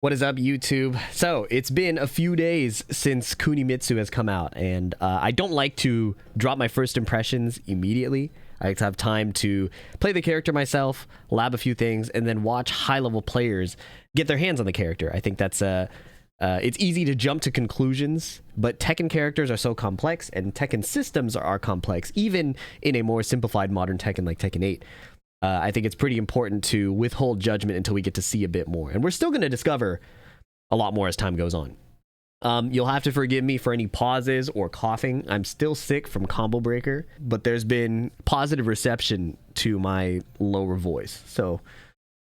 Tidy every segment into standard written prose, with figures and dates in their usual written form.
What is up, YouTube? So, it's been a few days since Kunimitsu has come out, and I don't like to drop my first impressions immediately. I like to have time to play the character myself, lab a few things, and then watch high-level players get their hands on the character. I think that's it's easy to jump to conclusions, but Tekken characters are so complex, and Tekken systems are complex, even in a more simplified modern Tekken like Tekken 8. I think it's pretty important to withhold judgment until we get to see a bit more. And we're still going to discover a lot more as time goes on. You'll have to forgive me for any pauses or coughing. I'm still sick from Combo Breaker, but there's been positive reception to my lower voice. So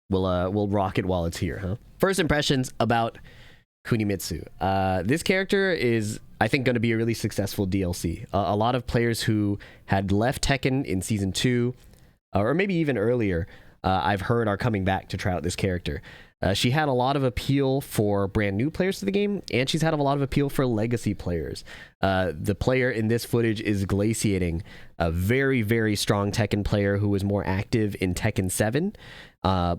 we'll rock it while it's here, huh? First impressions about Kunimitsu. This character is, I think, going to be a really successful DLC. A lot of players who had left Tekken in Season 2, or maybe even earlier, I've heard are coming back to try out this character. She had a lot of appeal for brand new players to the game, and she's had a lot of appeal for legacy players. The player in this footage is Glaciating, a very, very strong Tekken player who was more active in Tekken 7,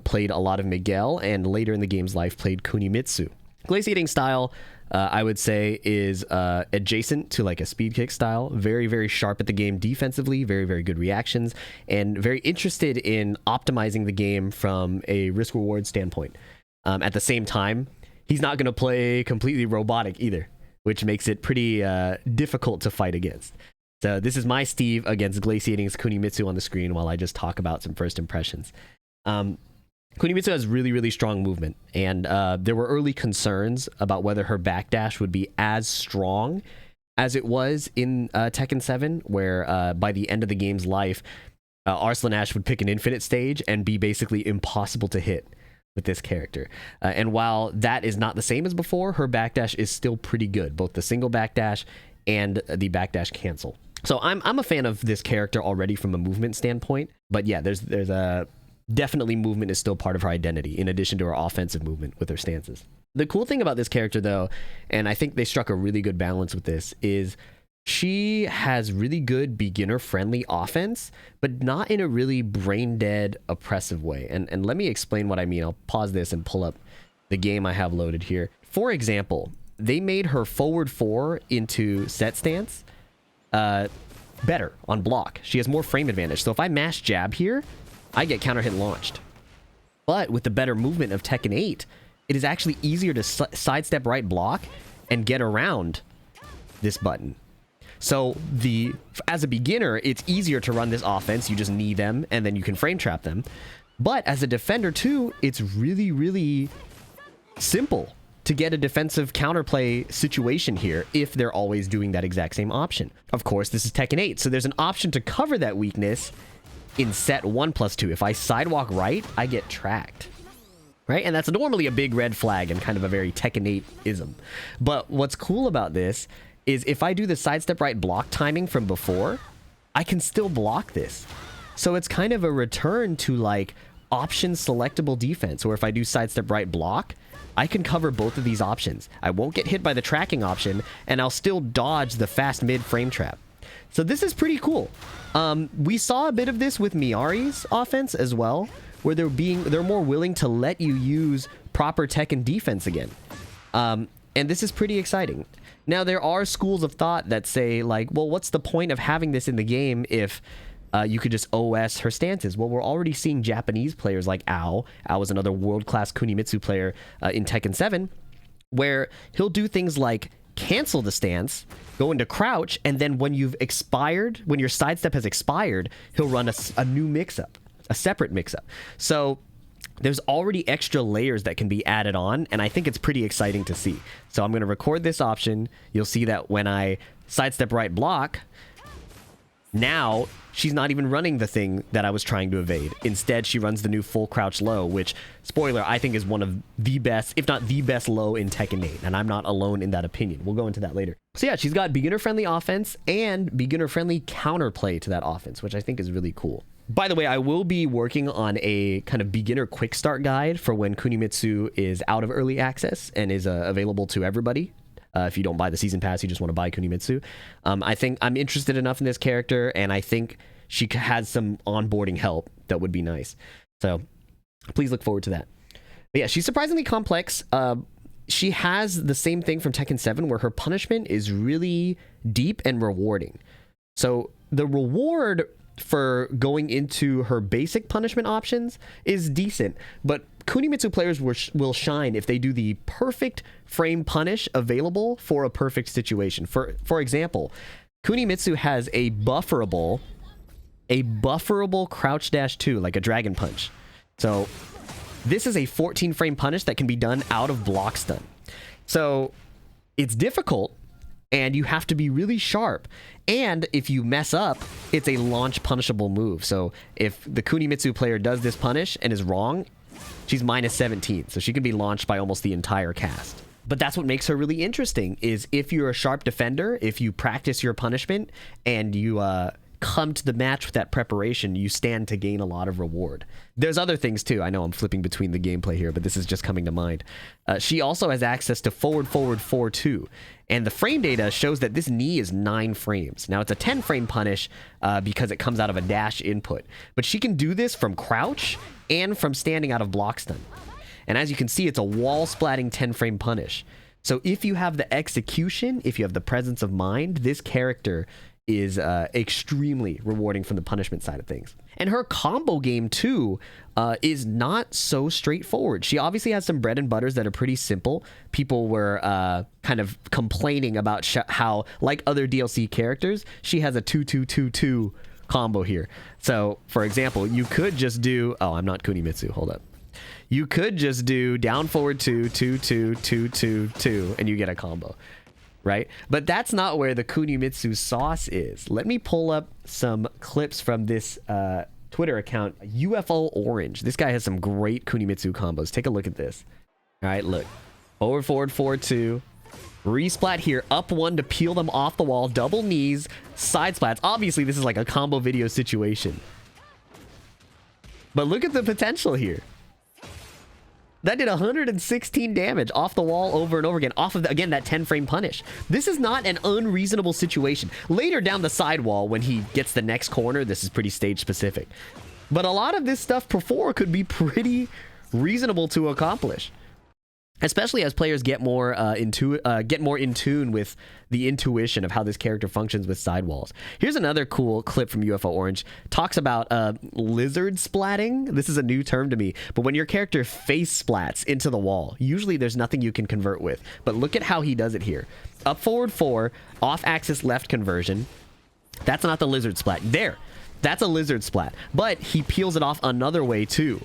played a lot of Miguel, and later in the game's life played Kunimitsu. Glaciating style, I would say, is adjacent to like a speed kick style. Very, very sharp at the game defensively, very, very good reactions, and very interested in optimizing the game from a risk-reward standpoint. At the same time, he's not going to play completely robotic either, which makes it pretty difficult to fight against. So this is my Steve against Glaciating's Kunimitsu on the screen while I just talk about some first impressions. Kunimitsu has really, really strong movement, and there were early concerns about whether her backdash would be as strong as it was in Tekken 7, where by the end of the game's life, Arslan Ash would pick an infinite stage and be basically impossible to hit with this character. And while that is not the same as before, her backdash is still pretty good, both the single backdash and the backdash cancel. So I'm a fan of this character already from a movement standpoint, but yeah, there's a... definitely movement is still part of her identity, in addition to her offensive movement with her stances. The cool thing about this character, though, and I think they struck a really good balance with this, is she has really good beginner-friendly offense, but not in a really brain-dead, oppressive way. And let me explain what I mean. I'll pause this and pull up the game I have loaded here. For example, they made her forward 4 into set stance better on block. She has more frame advantage. So if I mash jab here, I get counter hit launched. But with the better movement of Tekken 8, it is actually easier to sidestep right block and get around this button. So as a beginner, it's easier to run this offense. You just knee them and then you can frame trap them. But as a defender too, it's really, really simple to get a defensive counterplay situation here if they're always doing that exact same option. Of course, this is Tekken 8, so there's an option to cover that weakness in set 1+2. If I sidewalk right, I get tracked. Right? And that's normally a big red flag and kind of a very Tekken 8-ism. But what's cool about this is if I do the sidestep right block timing from before, I can still block this. So it's kind of a return to like option selectable defense, where if I do sidestep right block, I can cover both of these options. I won't get hit by the tracking option, and I'll still dodge the fast mid frame trap. So this is pretty cool. We saw a bit of this with Miyari's offense as well, where they're more willing to let you use proper Tekken defense again. And this is pretty exciting. Now, there are schools of thought that say, like, well, what's the point of having this in the game if you could just OS her stances? Well, we're already seeing Japanese players like Ao. Ao was another world-class Kunimitsu player in Tekken 7, where he'll do things like cancel the stance, go into crouch, and then when your sidestep has expired, he'll run a new mix-up, a separate mix-up. So there's already extra layers that can be added on, and I think it's pretty exciting to see. So I'm going to record this option. You'll see that when I sidestep right block, now she's not even running the thing that I was trying to evade. Instead, she runs the new full crouch low, which, spoiler, I think is one of the best, if not the best low in Tekken 8, and I'm not alone in that opinion. We'll go into that later. So yeah, she's got beginner-friendly offense and beginner-friendly counterplay to that offense, which I think is really cool. By the way, I will be working on a kind of beginner quick start guide for when Kunimitsu is out of early access and is available to everybody. If you don't buy the season pass, you just want to buy Kunimitsu. I think I'm interested enough in this character, and I think she has some onboarding help that would be nice. So please look forward to that. But yeah, she's surprisingly complex. she has the same thing from Tekken 7 where her punishment is really deep and rewarding. So the reward for going into her basic punishment options is decent, but Kunimitsu players will shine if they do the perfect frame punish available for a perfect situation. For example, Kunimitsu has a bufferable crouch dash 2, like a dragon punch. So this is a 14 frame punish that can be done out of block stun. So it's difficult, and you have to be really sharp. And if you mess up, it's a launch punishable move. So if the Kunimitsu player does this punish and is wrong, she's minus 17. So she can be launched by almost the entire cast. But that's what makes her really interesting, is if you're a sharp defender, if you practice your punishment and you come to the match with that preparation, you stand to gain a lot of reward. There's other things too. I know I'm flipping between the gameplay here, but this is just coming to mind. She also has access to forward 4-2, and the frame data shows that this knee is 9 frames. Now it's a 10 frame punish because it comes out of a dash input, but she can do this from crouch and from standing out of block stun. And as you can see, it's a wall splatting 10 frame punish. So if you have the execution, if you have the presence of mind, this character is extremely rewarding from the punishment side of things. And her combo game too is not so straightforward. She obviously has some bread and butters that are pretty simple. People were kind of complaining about how, like other DLC characters, she has a 2-2-2-2 combo here. So for example, you could just do, oh, I'm not Kunimitsu, hold up. You could just do down forward 2-2-2-2-2, and you get a combo. Right? But that's not where the Kunimitsu sauce is. Let me pull up some clips from this Twitter account, UFO Orange. This guy has some great Kunimitsu combos. Take a look at this. All right, look. Forward, 4-2. Resplat here. Up 1 to peel them off the wall. Double knees. Side splats. Obviously, this is like a combo video situation. But look at the potential here. That did 116 damage off the wall over and over again, off of, again, that 10 frame punish. This is not an unreasonable situation. Later down the side wall, when he gets the next corner, this is pretty stage specific. But a lot of this stuff before could be pretty reasonable to accomplish, especially as players get more in tune with the intuition of how this character functions with sidewalls. Here's another cool clip from UFO Orange. Talks about lizard splatting. This is a new term to me, but when your character face splats into the wall, usually there's nothing you can convert with. But look at how he does it here. Up forward 4, off axis left conversion. That's not the lizard splat. There. That's a lizard splat. But he peels it off another way too.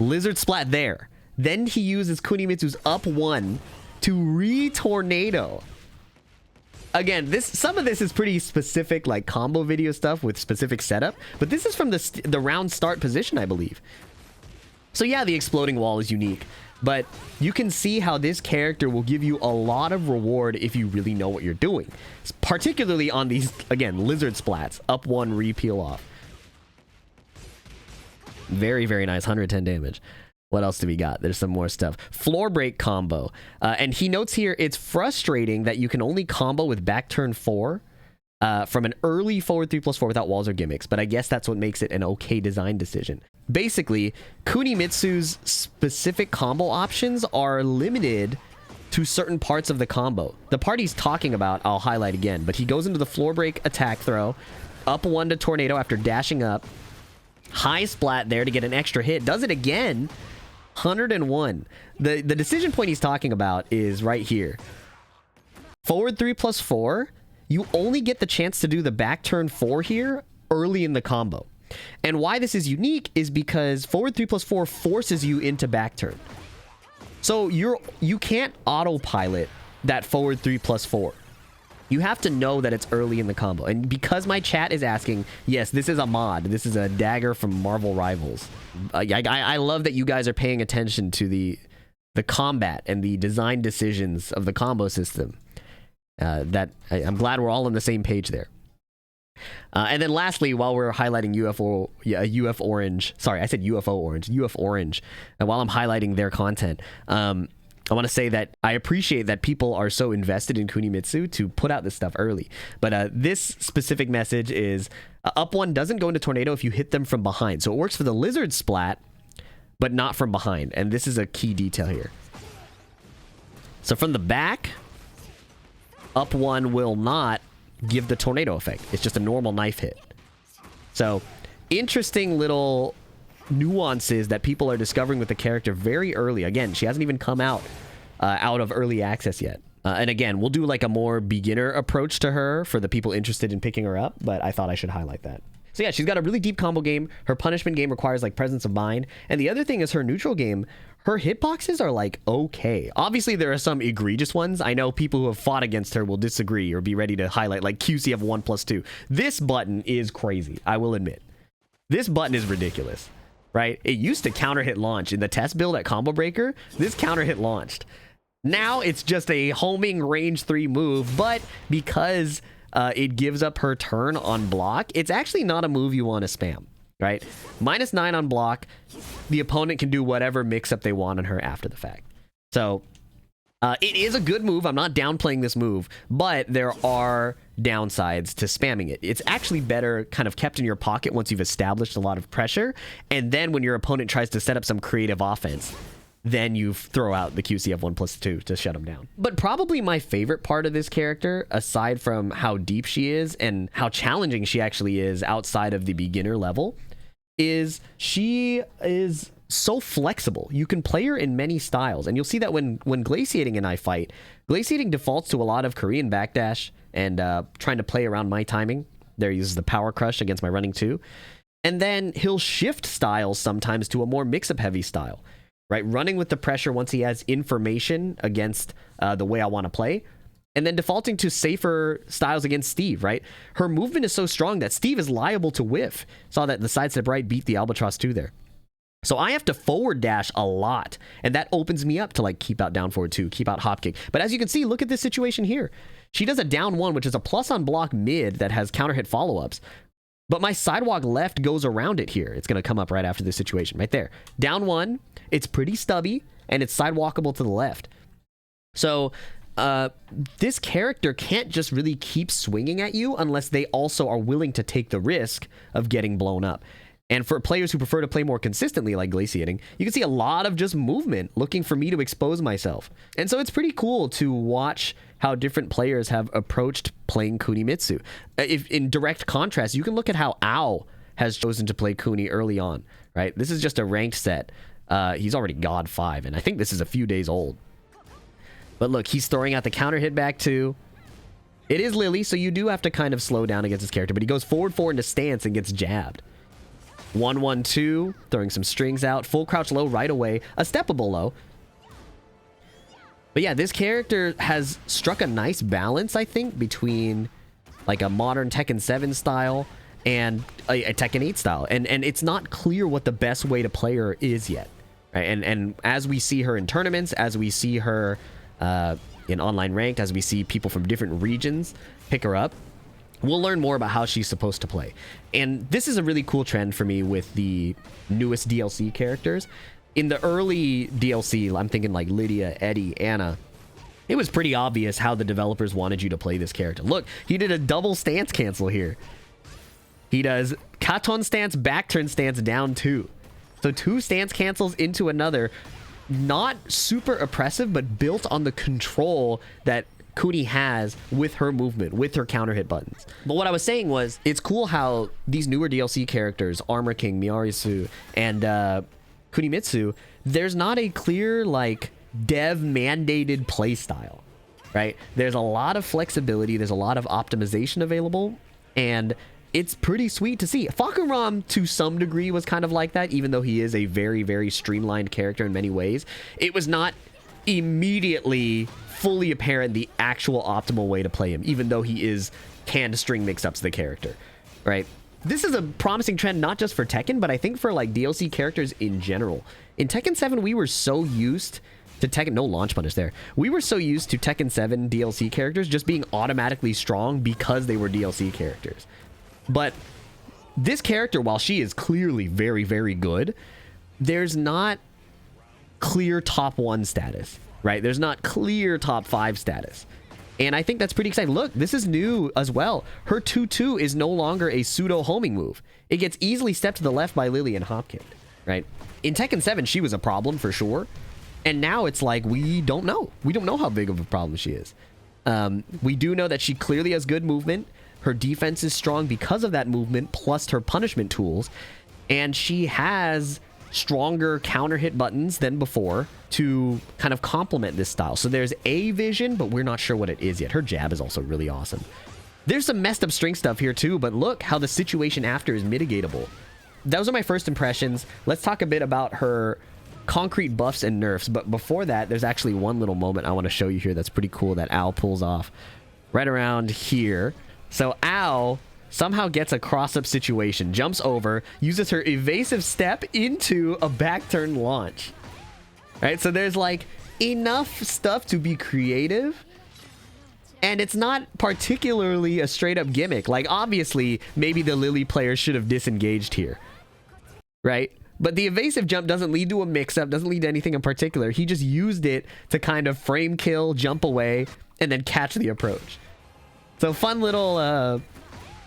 Lizard splat there. Then he uses Kunimitsu's up 1 to re-tornado. Again, some of this is pretty specific, like combo video stuff with specific setup, but this is from the round start position, I believe. So yeah, the exploding wall is unique, but you can see how this character will give you a lot of reward if you really know what you're doing, particularly on these, again, lizard splats. Up 1, re-peel off. Very, very nice. 110 damage. What else do we got? There's some more stuff. Floor break combo. And he notes here, it's frustrating that you can only combo with back turn 4 from an early forward 3+4 without walls or gimmicks. But I guess that's what makes it an okay design decision. Basically, Kunimitsu's specific combo options are limited to certain parts of the combo. The part he's talking about, I'll highlight again. But he goes into the floor break attack throw. Up 1 to tornado after dashing up. High splat there to get an extra hit. Does it again. 101. The decision point he's talking about is right here. Forward 3+4, you only get the chance to do the back turn 4 here early in the combo. And why this is unique is because forward 3+4 forces you into back turn. So you can't autopilot that forward 3+4. You have to know that it's early in the combo. And because my chat is asking, yes, this is a mod. This is a dagger from Marvel Rivals. I love that you guys are paying attention to the combat and the design decisions of the combo system. I'm glad we're all on the same page there. And then lastly, while we're highlighting UF Orange, sorry, I said UFO Orange, UF Orange, and while I'm highlighting their content, I want to say that I appreciate that people are so invested in Kunimitsu to put out this stuff early. But this specific message is up 1 doesn't go into tornado if you hit them from behind. So it works for the lizard splat, but not from behind. And this is a key detail here. So from the back, up one will not give the tornado effect. It's just a normal knife hit. So interesting little nuances that people are discovering with the character very early. Again, she hasn't even come out of early access yet. And again, we'll do like a more beginner approach to her for the people interested in picking her up, but I thought I should highlight that. So yeah, she's got a really deep combo game. Her punishment game requires like presence of mind. And the other thing is her neutral game, her hitboxes are like okay. Obviously, there are some egregious ones. I know people who have fought against her will disagree or be ready to highlight like QCF 1+2. This button is crazy, I will admit. This button is ridiculous, right? It used to counter hit launch. In the test build at Combo Breaker, this counter hit launched. Now it's just a homing range 3 move, but because it gives up her turn on block, it's actually not a move you want to spam, right? -9 on block, the opponent can do whatever mix-up they want on her after the fact. So it is a good move. I'm not downplaying this move, but there are downsides to spamming it. It's actually better kind of kept in your pocket once you've established a lot of pressure, and then when your opponent tries to set up some creative offense, then you throw out the QCF 1+2 to shut them down. But probably my favorite part of this character, aside from how deep she is and how challenging she actually is outside of the beginner level, is she is so flexible. You can play her in many styles, and you'll see that when Glaciating and I fight, Glaciating defaults to a lot of Korean backdash and trying to play around my timing. There he uses the Power Crush against my running 2. And then he'll shift styles sometimes to a more mix-up heavy style. Right, running with the pressure once he has information against the way I want to play, and then defaulting to safer styles against Steve, right? Her movement is so strong that Steve is liable to whiff. Saw that the sidestep right beat the Albatross 2 there. So I have to forward dash a lot, and that opens me up to like keep out down forward 2, keep out hop kick. But as you can see, look at this situation here. She does a down 1, which is a plus on block mid that has counter hit follow-ups. But my sidewalk left goes around it here. It's going to come up right after this situation, right there. Down 1, it's pretty stubby, and it's sidewalkable to the left. So this character can't just really keep swinging at you unless they also are willing to take the risk of getting blown up. And for players who prefer to play more consistently, like Glaciating, you can see a lot of just movement looking for me to expose myself. And so it's pretty cool to watch how different players have approached playing Kunimitsu. If in direct contrast, you can look at how Ao has chosen to play Kuni early on, right? This is just a ranked set. He's already God 5, and I think this is a few days old. But look, he's throwing out the counter hit back too. It is Lily, so you do have to kind of slow down against his character, but he goes forward 4 into stance and gets jabbed. 1-1-2, throwing some strings out, full crouch low right away, a steppable low. But yeah, this character has struck a nice balance, I think, between like a modern Tekken 7 style and a Tekken 8 style. And it's not clear what the best way to play her is yet. Right? And as we see her in tournaments, as we see her in online ranked, as we see people from different regions pick her up, we'll learn more about how she's supposed to play. And this is a really cool trend for me with the newest DLC characters. In the early DLC, I'm thinking like Lydia, Eddie, Anna, it was pretty obvious how the developers wanted you to play this character. Look, he did a double stance cancel here. He does Katon stance, back turn stance, down 2. So 2 stance cancels into another. Not super oppressive, but built on the control that Kuni has with her movement, with her counter hit buttons. But what I was saying was, it's cool how these newer DLC characters, Armor King, Miyarisu, and Kunimitsu, there's not a clear, like, dev-mandated playstyle, right? There's a lot of flexibility, there's a lot of optimization available, and it's pretty sweet to see. Fakuram, to some degree, was kind of like that, even though he is a very, very streamlined character in many ways. It was not immediately fully apparent the actual optimal way to play him, even though he is canned string mix-ups the character, right? This is a promising trend, not just for Tekken, but I think for like DLC characters in general. In Tekken 7, we were so used to Tekken, no launch punish there. We were so used to Tekken 7 DLC characters just being automatically strong because they were DLC characters. But this character, while she is clearly very, very good, there's not clear top 1 status, right? There's not clear top 5 status. And I think that's pretty exciting. Look, this is new as well. Her 2-2 is no longer a pseudo homing move. It gets easily stepped to the left by Lily and hop kicked, right? In Tekken 7, she was a problem for sure. And now it's like, we don't know. We don't know how big of a problem she is. We do know that she clearly has good movement. Her defense is strong because of that movement, plus her punishment tools. And she has stronger counter hit buttons than before to kind of complement this style. So there's a vision, but we're not sure what it is yet. Her jab is also really awesome. There's some messed up string stuff here too, but look how the situation after is mitigatable. Those are my first impressions. Let's talk a bit about her concrete buffs and nerfs. But before that, there's actually one little moment I want to show you here that's pretty cool that Al pulls off right around here. So Al somehow gets a cross-up situation, jumps over, uses her evasive step into a back turn launch. Right? So there's like enough stuff to be creative. And it's not particularly a straight-up gimmick. Like, obviously, maybe the Lily player should have disengaged here. Right? But the evasive jump doesn't lead to a mix-up, doesn't lead to anything in particular. He just used it to kind of frame kill, jump away, and then catch the approach. So fun little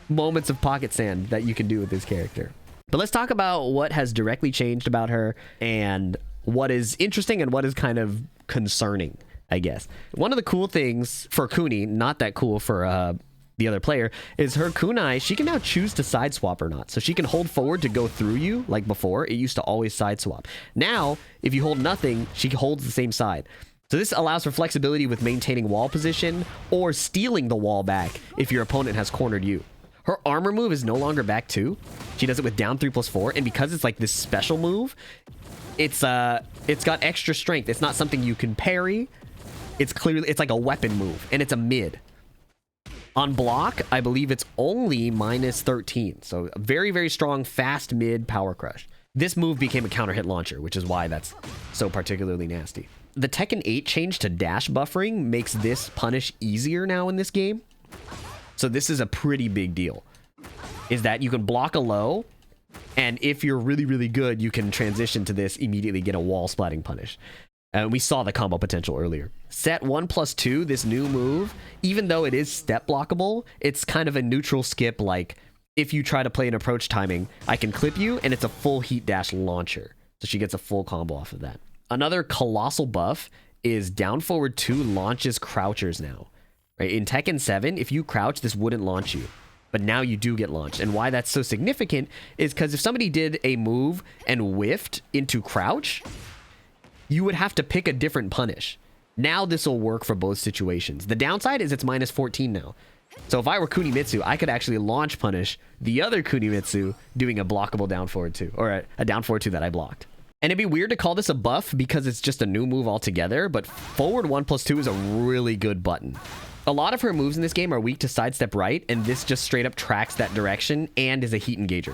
moments of pocket sand that you can do with this character. But let's talk about what has directly changed about her and what is interesting and what is kind of concerning, I guess. One of the cool things for Kuni, not that cool for the other player, is her kunai, she can now choose to side swap or not. So she can hold forward to go through you like before. It used to always side swap. Now, if you hold nothing, she holds the same side. So this allows for flexibility with maintaining wall position or stealing the wall back if your opponent has cornered you. Her armor move is no longer back 2. She does it with down 3+4, and because it's like this special move, it's got extra strength. It's not something you can parry. It's like a weapon move, and it's a mid. On block, I believe it's only -13. So a very, very strong, fast mid power crush. This move became a counter hit launcher, which is why that's so particularly nasty. The Tekken 8 change to dash buffering makes this punish easier now in this game. So this is a pretty big deal. Is that you can block a low, and if you're really, really good, you can transition to this, immediately get a wall splatting punish. And we saw the combo potential earlier. Set 1+2, this new move, even though it is step blockable, it's kind of a neutral skip. Like if you try to play an approach timing, I can clip you, and it's a full heat dash launcher. So she gets a full combo off of that. Another colossal buff is down forward 2 launches crouchers now. Right? In Tekken 7, if you crouch, this wouldn't launch you. But now you do get launched. And why that's so significant is because if somebody did a move and whiffed into crouch, you would have to pick a different punish. Now this will work for both situations. The downside is it's -14 now. So if I were Kunimitsu, I could actually launch punish the other Kunimitsu doing a blockable down forward 2, or a down forward 2 that I blocked. And it'd be weird to call this a buff because it's just a new move altogether, but forward 1+2 is a really good button. A lot of her moves in this game are weak to sidestep right, and this just straight up tracks that direction and is a heat engager.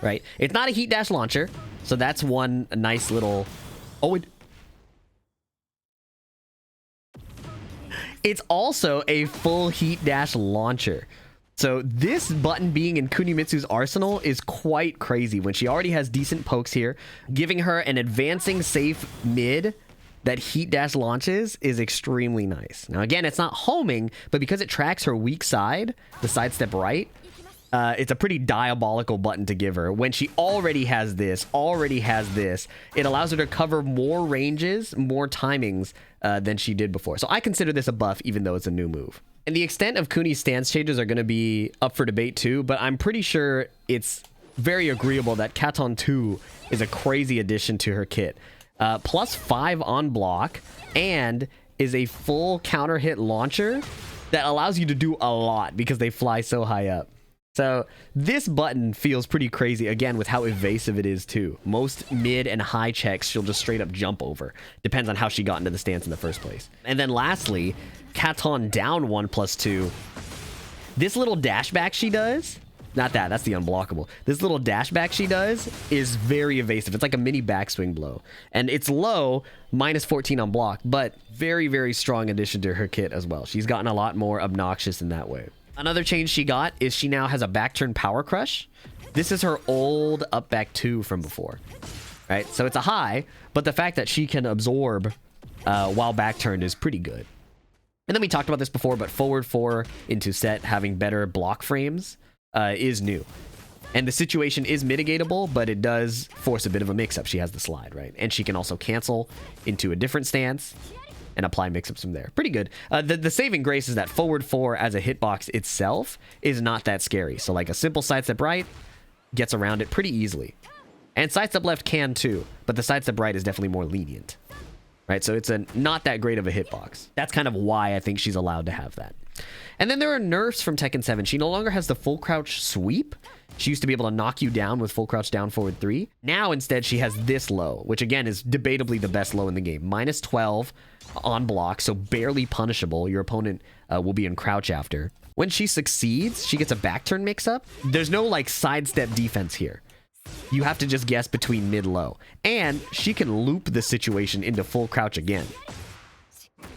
Right? It's not a heat dash launcher, so that's one nice little... Oh, it's also a full heat dash launcher. So this button being in Kunimitsu's arsenal is quite crazy when she already has decent pokes here. Giving her an advancing safe mid that heat dash launches is extremely nice. Now again, it's not homing, but because it tracks her weak side, the sidestep right, it's a pretty diabolical button to give her. When she already has this, it allows her to cover more ranges, more timings than she did before. So I consider this a buff, even though it's a new move. And the extent of Kuni's stance changes are going to be up for debate too, but I'm pretty sure it's very agreeable that Katon 2 is a crazy addition to her kit. +5 on block, and is a full counter hit launcher that allows you to do a lot because they fly so high up. So this button feels pretty crazy, again, with how evasive it is too. Most mid and high checks she'll just straight up jump over. Depends on how she got into the stance in the first place. And then lastly, Katon down 1+2. This little dashback she does, not that, that's the unblockable. This little dashback she does is very evasive. It's like a mini backswing blow. And it's low, -14 on block, but very, very strong addition to her kit as well. She's gotten a lot more obnoxious in that way. Another change she got is she now has a back turn power crush. This is her old up back 2 from before, right? So it's a high, but the fact that she can absorb while back turned is pretty good. And then we talked about this before, but forward 4 into set having better block frames is new. And the situation is mitigatable, but it does force a bit of a mix-up. She has the slide, right? And she can also cancel into a different stance and apply mix-ups from there. Pretty good. The saving grace is that forward 4 as a hitbox itself is not that scary. So like a simple sidestep right gets around it pretty easily. And sidestep left can too, but the sidestep right is definitely more lenient. Right? So it's not that great of a hitbox. That's kind of why I think she's allowed to have that. And then there are nerfs from Tekken 7. She no longer has the full crouch sweep. She used to be able to knock you down with full crouch down forward 3. Now instead she has this low, which again is debatably the best low in the game. -12 on block, so barely punishable. Your opponent will be in crouch after. When she succeeds, she gets a back turn mix up. There's no like sidestep defense here. You have to just guess between mid-low. And she can loop the situation into full crouch again.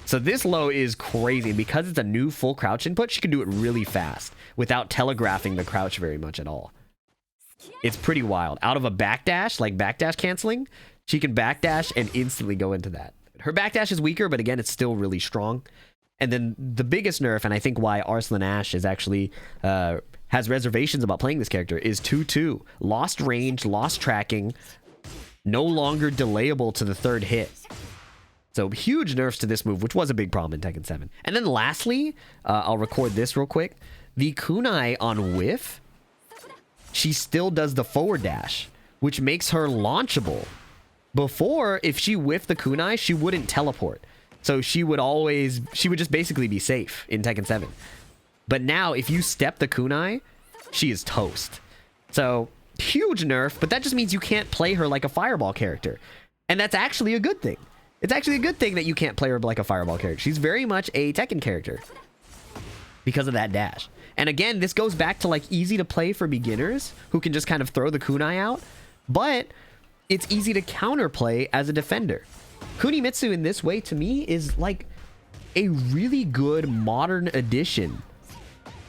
So this low is crazy. And because it's a new full crouch input, she can do it really fast without telegraphing the crouch very much at all. It's pretty wild. Out of a backdash, like backdash canceling, she can backdash and instantly go into that. Her backdash is weaker, but again, it's still really strong. And then the biggest nerf, and I think why Arslan Ash is actually has reservations about playing this character, is 2-2. Lost range, lost tracking, no longer delayable to the third hit. So huge nerfs to this move, which was a big problem in Tekken 7. And then lastly, I'll record this real quick. The kunai on whiff, she still does the forward dash, which makes her launchable. Before, if she whiffed the kunai, she wouldn't teleport. So she would just basically be safe in Tekken 7. But now, if you step the kunai, she is toast. So, huge nerf, but that just means you can't play her like a fireball character. And that's actually a good thing. It's actually a good thing that you can't play her like a fireball character. She's very much a Tekken character because of that dash. And again, this goes back to like easy to play for beginners who can just kind of throw the kunai out. But it's easy to counterplay as a defender. Kunimitsu in this way, to me, is like a really good modern addition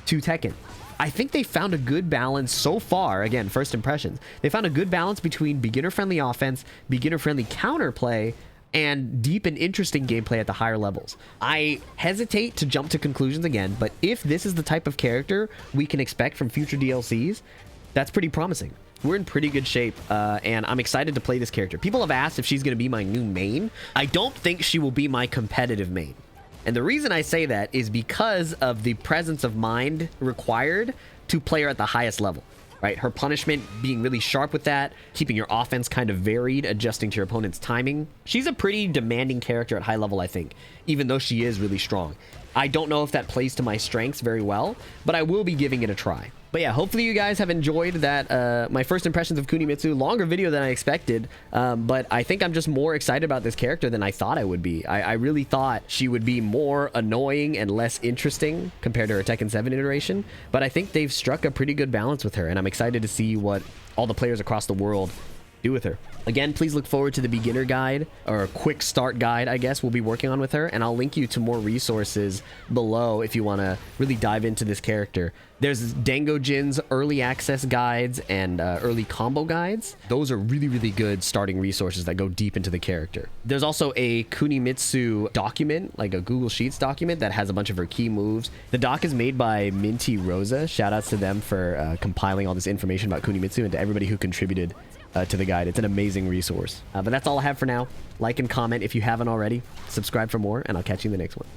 to Tekken. I think they found a good balance so far. Again, first impressions. They found a good balance between beginner-friendly offense, beginner-friendly counterplay, and deep and interesting gameplay at the higher levels. I hesitate to jump to conclusions again, but if this is the type of character we can expect from future DLCs, that's pretty promising. We're in pretty good shape, and I'm excited to play this character. People have asked if she's going to be my new main. I don't think she will be my competitive main. And the reason I say that is because of the presence of mind required to play her at the highest level, right? Her punishment being really sharp with that, keeping your offense kind of varied, adjusting to your opponent's timing. She's a pretty demanding character at high level, I think, even though she is really strong. I don't know if that plays to my strengths very well, but I will be giving it a try. But yeah, hopefully you guys have enjoyed that, my first impressions of Kunimitsu. Longer video than I expected, but I think I'm just more excited about this character than I thought I would be. I really thought she would be more annoying and less interesting compared to her Tekken 7 iteration, but I think they've struck a pretty good balance with her, and I'm excited to see what all the players across the world do with her. Again, please look forward to the beginner guide, or a quick start guide, I guess, we'll be working on with her, and I'll link you to more resources below if you want to really dive into this character. There's Dango Jin's early access guides and early combo guides. Those are really, really good starting resources that go deep into the character. There's also a Kunimitsu document, like a Google Sheets document that has a bunch of her key moves. The doc is made by Minty Rosa. Shout outs to them for compiling all this information about Kunimitsu, and to everybody who contributed to the guide. It's an amazing resource. But that's all I have for now. Like and comment if you haven't already. Subscribe for more, and I'll catch you in the next one.